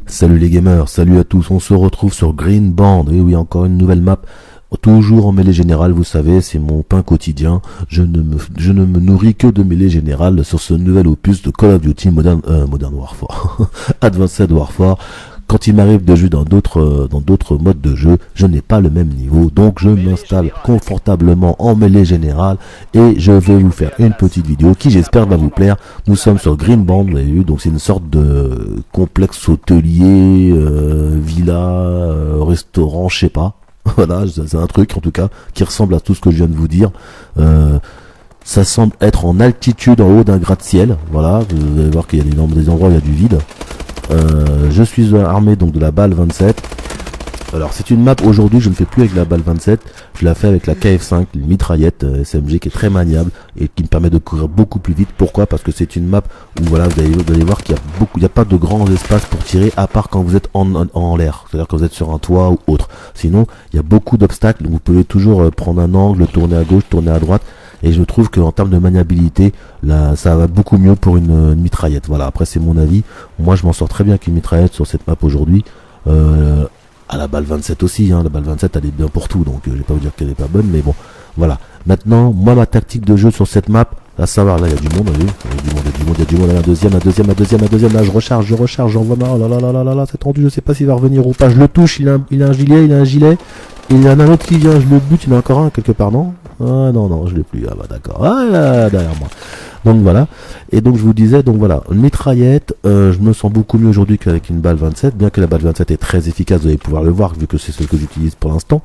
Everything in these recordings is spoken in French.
Salut les gamers, salut à tous, on se retrouve sur Green Band, et oui encore une nouvelle map, toujours en mêlée générale, vous savez, c'est mon pain quotidien, je ne me nourris que de mêlée générale sur ce nouvel opus de Call of Duty Modern Warfare, Advanced Warfare. Quand il m'arrive de jouer dans d'autres modes de jeu, je n'ai pas le même niveau, donc je m'installe confortablement en mêlée générale et je vais vous faire une petite vidéo qui j'espère va vous plaire. Nous sommes sur Green Band, vous avez vu, donc c'est une sorte de complexe hôtelier, villa, restaurant, je sais pas. Voilà, c'est un truc en tout cas qui ressemble à tout ce que je viens de vous dire. Ça semble être en altitude en haut d'un gratte-ciel. Voilà, vous allez voir qu'il y a des endroits où il y a du vide. Je suis armé donc de la balle 27. Alors c'est une map aujourd'hui, je ne fais plus avec la balle 27, je la fais avec la KF5, une mitraillette SMG qui est très maniable et qui me permet de courir beaucoup plus vite. Pourquoi? Parce que c'est une map où voilà, vous allez voir qu'il y a il n'y a pas de grands espaces pour tirer à part quand vous êtes en l'air, c'est-à-dire quand vous êtes sur un toit ou autre. Sinon, il y a beaucoup d'obstacles, donc vous pouvez toujours prendre un angle, tourner à gauche, tourner à droite. Et je trouve qu'en termes de maniabilité, là, ça va beaucoup mieux pour une mitraillette. Voilà, après c'est mon avis. Moi, je m'en sors très bien avec une mitraillette sur cette map aujourd'hui. À la balle 27 aussi, hein. La balle 27, elle est bien pour tout, donc je vais pas vous dire qu'elle est pas bonne, mais bon, voilà. Maintenant, moi, ma tactique de jeu sur cette map, à savoir, là, il y a du monde, vous voyez, il y a du monde, la deuxième, là, je recharge, j'envoie ma, oh là là là là là là, c'est tendu, je sais pas s'il va revenir ou pas, je le touche, il a un gilet, et il y en a un autre qui vient, je le bute, il y en a encore un quelque part, non? Ah non, je l'ai plus, ah bah d'accord, ah là, derrière moi. Donc voilà, et donc je vous disais, donc voilà, une mitraillette, je me sens beaucoup mieux aujourd'hui qu'avec une balle 27, bien que la balle 27 est très efficace, vous allez pouvoir le voir, vu que c'est ce que j'utilise pour l'instant.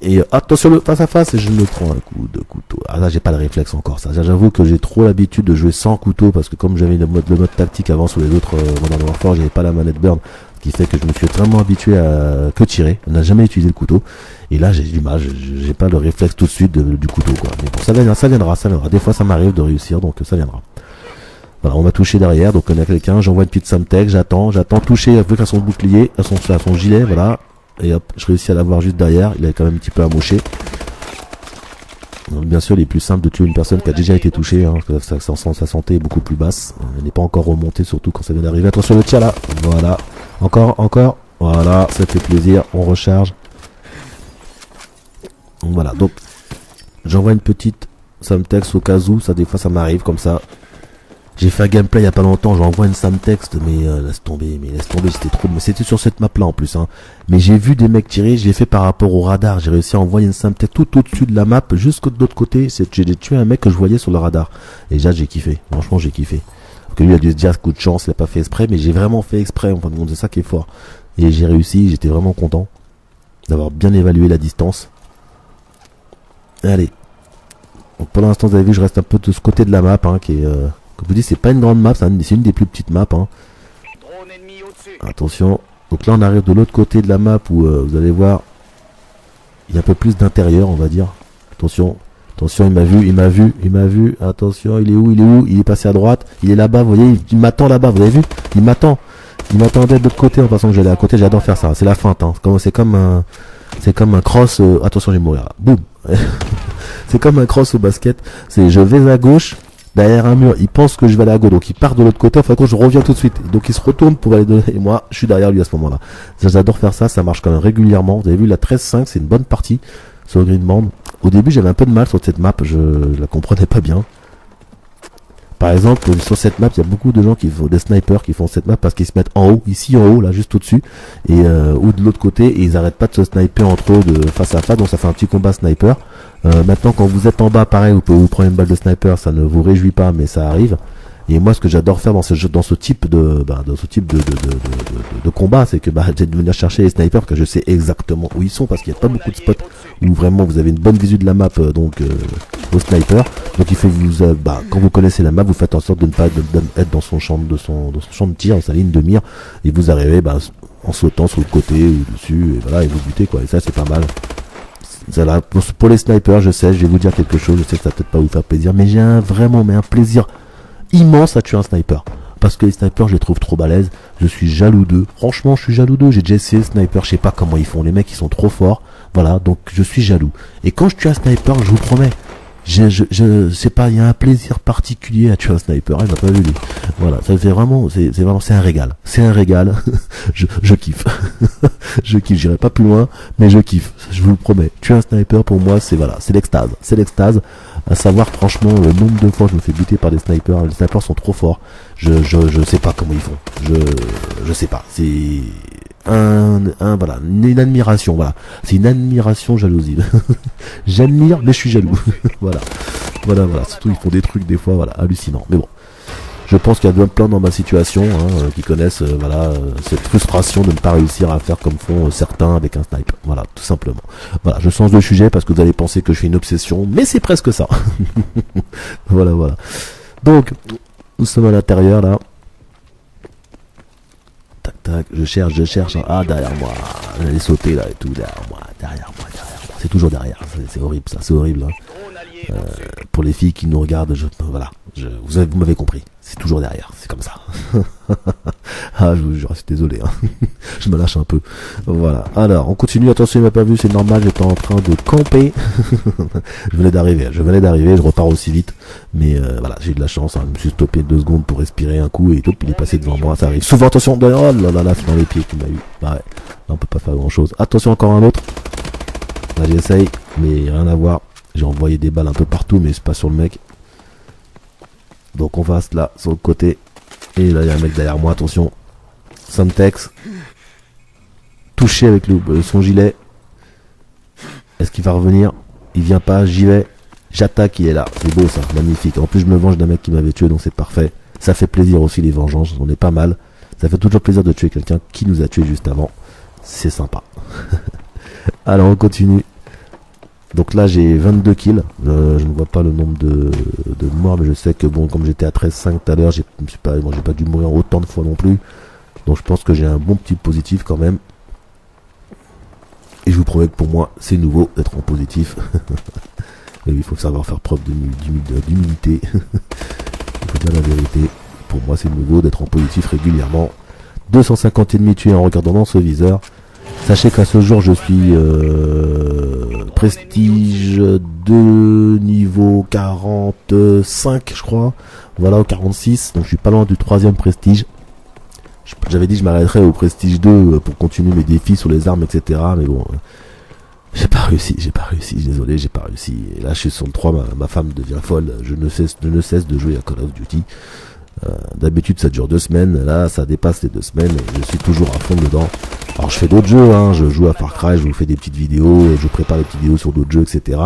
Et attention, le face à face, je me prends un coup de couteau. Ah là, j'ai pas le réflexe encore, ça. J'avoue que j'ai trop l'habitude de jouer sans couteau, parce que comme j'avais le mode tactique avant sur les autres Modern Warfare, j'avais pas la manette burn, ce qui fait que je me suis vraiment habitué à que tirer. On n'a jamais utilisé le couteau. Et là, j'ai du mal, j'ai pas le réflexe tout de suite du couteau, quoi. Mais bon, ça viendra. Des fois, ça m'arrive de réussir, donc ça viendra. Voilà, on va toucher derrière, donc on a quelqu'un, j'envoie une petite Samtech, j'attends, toucher avec son bouclier, à son gilet, voilà. Et hop, je réussis à l'avoir juste derrière, il est quand même un petit peu amoché. Donc, bien sûr, il est plus simple de tuer une personne qui a déjà été touchée, hein, parce que sa santé est beaucoup plus basse. Elle n'est pas encore remontée, surtout quand ça vient d'arriver. Attention, le tir là, voilà. Encore, voilà, ça fait plaisir, on recharge. Donc voilà, donc j'envoie une petite Samtext au cas où, ça des fois ça m'arrive comme ça. J'ai fait un gameplay il y a pas longtemps, j'envoie une Samtext, mais laisse tomber, j'étais trop, mais c'était sur cette map là en plus, hein. Mais j'ai vu des mecs tirer, j'ai fait par rapport au radar, j'ai réussi à envoyer une Samtext tout au-dessus de la map, jusqu'au de l'autre côté, j'ai tué un mec que je voyais sur le radar. Et déjà j'ai kiffé, franchement j'ai kiffé. Parce que lui il a dû se dire coup de chance, il a pas fait exprès, mais j'ai vraiment fait exprès, enfin c'est ça qui est fort. Et j'ai réussi, j'étais vraiment content d'avoir bien évalué la distance. Allez. Donc pour l'instant, vous avez vu, je reste un peu de ce côté de la map, hein, qui est, comme je vous dis, c'est pas une grande map, c'est une des plus petites maps, hein. Attention. Donc là, on arrive de l'autre côté de la map où vous allez voir, il y a un peu plus d'intérieur, on va dire. Attention, il m'a vu. Attention, il est où? Il est passé à droite. Il est là-bas, vous voyez, il m'attend là-bas, vous avez vu? Il m'attendait de l'autre côté en passant que j'allais à côté. J'adore faire ça. C'est la feinte, hein. C'est comme un cross. Attention, je vais mourir. Boum. C'est comme un cross au basket. Je vais à gauche, derrière un mur. Il pense que je vais aller à gauche, donc il part de l'autre côté. Enfin, quand je reviens tout de suite, donc il se retourne pour aller donner. Et moi, je suis derrière lui à ce moment-là. J'adore faire ça. Ça marche quand même régulièrement. Vous avez vu la 13-5, c'est une bonne partie sur Green Band. Au début, j'avais un peu de mal sur cette map. Je la comprenais pas bien. Par exemple, sur cette map, il y a beaucoup de gens qui font des snipers qui font cette map parce qu'ils se mettent en haut, ici en haut, là, juste au-dessus, et ou de l'autre côté, et ils arrêtent pas de se sniper entre eux de face à face, donc ça fait un petit combat sniper. Maintenant, quand vous êtes en bas, pareil, vous pouvez vous prendre une balle de sniper, ça ne vous réjouit pas, mais ça arrive. Et moi, ce que j'adore faire dans ce type de combat, c'est que j'ai de venir chercher les snipers, parce que je sais exactement où ils sont, parce qu'il n'y a pas beaucoup de spots où vraiment vous avez une bonne visu de la map, au sniper. Donc il faut quand vous connaissez la map, vous faites en sorte de ne pas être dans son champ de tir, dans sa ligne de mire, et vous arrivez en sautant sur le côté ou dessus, et voilà, et vous butez, quoi. Et ça, c'est pas mal. Là, pour les snipers, je sais, je vais vous dire quelque chose, je sais que ça va peut-être pas vous faire plaisir, mais j'ai un plaisir immense à tuer un sniper. Parce que les snipers, je les trouve trop balèzes. Je suis jaloux d'eux. Franchement, je suis jaloux d'eux. J'ai déjà essayé le sniper. Je sais pas comment ils font. Les mecs, ils sont trop forts. Voilà. Donc, je suis jaloux. Et quand je tue un sniper, je vous promets, je sais pas, il y a un plaisir particulier à tuer un sniper, il m'a pas vu lui. Voilà, ça fait vraiment, c'est un régal. C'est un régal. je kiffe. Je kiffe, j'irai pas plus loin, mais je kiffe. Je vous le promets. Tuer un sniper pour moi, c'est voilà, c'est l'extase. C'est l'extase. À savoir, franchement, le nombre de fois je me fais buter par des snipers. Les snipers sont trop forts. Je sais pas comment ils font. Je sais pas. C'est voilà, une admiration, voilà. C'est une admiration jalousie. J'admire, mais je suis jaloux. Voilà. Surtout, ils font des trucs, des fois, voilà, hallucinants. Mais bon. Je pense qu'il y a plein dans ma situation, qui connaissent, cette frustration de ne pas réussir à faire comme font certains avec un snipe. Voilà, tout simplement. Voilà, je change de sujet parce que vous allez penser que je fais une obsession, mais c'est presque ça. Voilà. Donc, nous sommes à l'intérieur, là. Tac, je cherche. Ah, derrière moi. J'allais sauter là et tout, derrière moi. C'est toujours derrière. C'est horrible ça, c'est horrible. Pour les filles qui nous regardent, vous m'avez compris. C'est toujours derrière, c'est comme ça. Ah, je vous jure, je suis désolé. Je me lâche un peu. Voilà. Alors, on continue. Attention, il m'a pas vu, c'est normal. J'étais en train de camper. Je venais d'arriver. Je repars aussi vite. Mais voilà, j'ai eu de la chance. Je me suis stoppé 2 secondes pour respirer un coup et tout. Il est passé devant moi. Ça arrive souvent. Attention. Oh là là, c'est dans les pieds qu'il m'a eu. Bah ouais. Là, on peut pas faire grand chose. Attention, encore un autre. Là, j'essaye, mais rien à voir. J'ai envoyé des balles un peu partout, mais c'est pas sur le mec. Donc on va là, sur le côté. Et là, il y a un mec derrière moi, attention. Semtex. Touché avec son gilet. Est-ce qu'il va revenir? Il vient pas, j'y vais. J'attaque, il est là. C'est beau ça, magnifique. En plus, je me venge d'un mec qui m'avait tué, donc c'est parfait. Ça fait plaisir aussi, les vengeances. On est pas mal. Ça fait toujours plaisir de tuer quelqu'un qui nous a tué juste avant. C'est sympa. Alors, on continue. Donc là j'ai 22 kills, je ne vois pas le nombre de morts, mais je sais que bon, comme j'étais à 13,5 tout à l'heure, j'ai pas dû mourir autant de fois non plus. Donc je pense que j'ai un bon petit positif quand même. Et je vous promets que pour moi c'est nouveau d'être en positif. Et il faut savoir faire preuve d'humilité. Il faut dire la vérité. Pour moi c'est nouveau d'être en positif régulièrement. 250 ennemis tués en regardant dans ce viseur. Sachez qu'à ce jour je suis prestige 2 niveau 45 je crois, voilà, au 46, donc je suis pas loin du 3e prestige. J'avais dit que je m'arrêterais au prestige 2 pour continuer mes défis sur les armes, etc. Mais bon, j'ai pas réussi, désolé, j'ai pas réussi. Et là je suis sur le 3, ma femme devient folle, je ne cesse de jouer à Call of Duty. D'habitude ça dure 2 semaines, là ça dépasse les 2 semaines, je suis toujours à fond dedans. Alors je fais d'autres jeux, je joue à Far Cry, je vous fais des petites vidéos, je prépare des petites vidéos sur d'autres jeux, etc.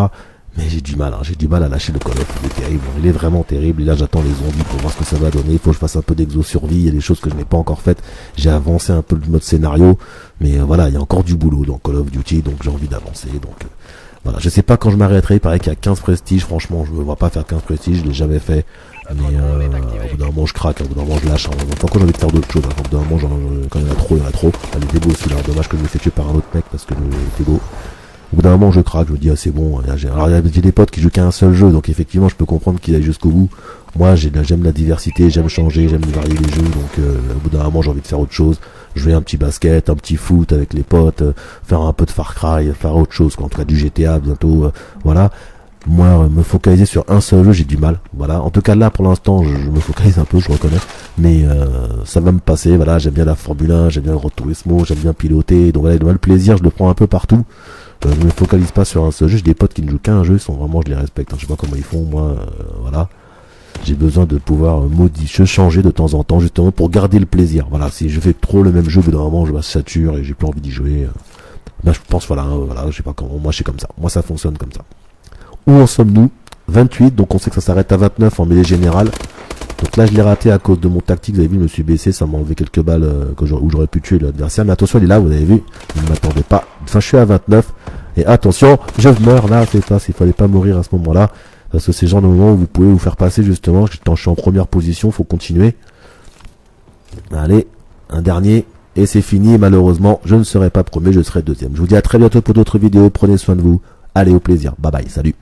Mais j'ai du mal à lâcher le Call of. Il est terrible, il est vraiment terrible. Et là j'attends les zombies pour voir ce que ça va donner. Il faut que je fasse un peu d'exo-survie, il y a des choses que je n'ai pas encore faites. J'ai avancé un peu le mode scénario, mais voilà, il y a encore du boulot dans Call of Duty, donc j'ai envie d'avancer. Donc voilà, je sais pas quand je m'arrêterai, il paraît qu'il y a 15 prestiges, franchement je me vois pas faire 15 prestiges, je l'ai jamais fait. Mais au bout d'un moment je craque, au bout d'un moment je lâche. Pourquoi j'ai envie de faire d'autres choses, au bout d'un moment quand il y en a trop, il y en a trop. Elle était beau aussi là, dommage que je me fais tuer par un autre mec parce que il était beau. Au bout d'un moment je craque, je me dis ah c'est bon. Alors il y a des potes qui jouent qu'à un seul jeu, donc effectivement je peux comprendre qu'ils aillent jusqu'au bout. Moi j'aime la diversité, j'aime changer, j'aime varier les jeux, donc au bout d'un moment j'ai envie de faire autre chose. Jouer un petit basket, un petit foot avec les potes, faire un peu de Far Cry, faire autre chose, en tout cas du GTA bientôt, voilà. Moi, me focaliser sur un seul jeu, j'ai du mal. Voilà. En tout cas, là, pour l'instant, je me focalise un peu, je reconnais. Mais ça va me passer. Voilà, j'aime bien la Formule 1, j'aime bien le Gran Turismo, j'aime bien piloter. Donc voilà, le plaiser, je le prends un peu partout. Je me focalise pas sur un seul jeu. J'ai des potes qui ne jouent qu'à un jeu, je les respecte. Je sais pas comment ils font, moi. Voilà. J'ai besoin de pouvoir changer de temps en temps, justement, pour garder le plaisir. Voilà. Si je fais trop le même jeu, au bout d'un moment, je me sature et j'ai plus envie d'y jouer. Là, je pense, voilà, je sais pas comment. Moi, je suis comme ça. Moi, ça fonctionne comme ça. Où en sommes-nous? 28, donc on sait que ça s'arrête à 29 en mêlée générale. Donc là je l'ai raté à cause de mon tactique, vous avez vu, je me suis baissé, ça m'a enlevé quelques balles où j'aurais pu tuer l'adversaire. Mais attention, il est là, vous avez vu, il ne m'attendait pas. Enfin je suis à 29, et attention, je meurs là, c'est ça, il fallait pas mourir à ce moment-là. Parce que c'est le genre de moment où vous pouvez vous faire passer justement, je suis en première position, faut continuer. Allez, un dernier, et c'est fini, malheureusement, je ne serai pas premier, je serai deuxième. Je vous dis à très bientôt pour d'autres vidéos, prenez soin de vous. Allez, au plaisir. Bye bye. Salut.